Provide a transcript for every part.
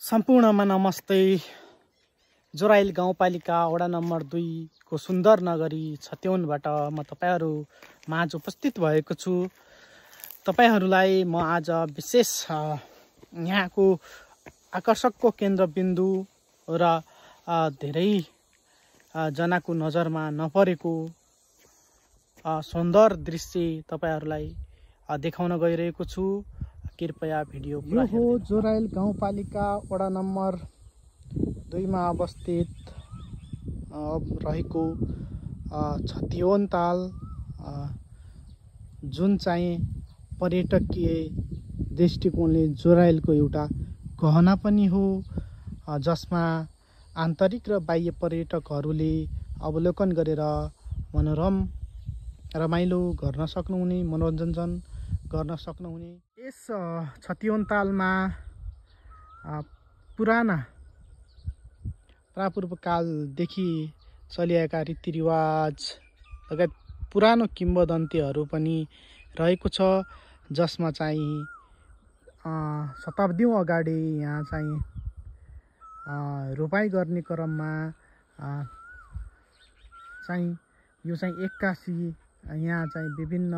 सम्पूर्णमा नमस्ते। जोराइल गाउँपालिका वडा नम्बर 2 को सुन्दर नगरी छत्योनबाट म तपाईहरु माझ उपस्थित भएको छु। तपाईहरुलाई म आज विशेष यहाँको आकर्षकको केन्द्रबिन्दु र धेरै जनाको नजरमा नपरेको सुन्दर दृश्य तपाईहरुलाई देखाउन गइरहेको छु। कृपया भिडियो पुरा हेर्नु। यो हो जोराइल गाउँपालिका वडा नम्बर 2 मा अवस्थित रहेको छत्योन ताल, जुन चाहिँ पर्यटकीय दृष्टिकोणले जोराइलको एउटा गहना पनि हो, जसमा आन्तरिक र बाह्य पर्यटकहरूले अवलोकन गरेर रमाइलो गर्न सक्नुहुने, मनोरञ्जन गर्न सक्नुहुने। यस छत्योन तालमा पुराना प्रापूर्व कालदेखि चलिआएका रीतिरिवाज लगायत पुरानो किम्वदन्तीहरू पनि रहेको छ, जसमा चाहिँ शताब्दीौं अगाडि यहाँ चाहिँ रोपाई गर्ने क्रममा चाहिँ यो चाहिँ एक्कासी यहाँ चाहिँ विभिन्न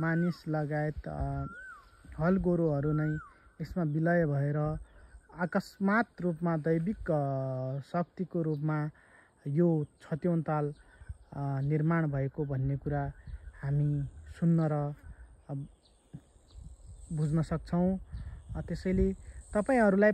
मानिस लगायत हल गोरुहरू नै यसमा विलय भएर अकस्मात रूपमा दैविक शक्तिको रूपमा यो छत्योन ताल निर्माण भएको भन्ने कुरा हामी सुन्न र बुझ्न सक्छौं। त्यसैले तपाईहरुलाई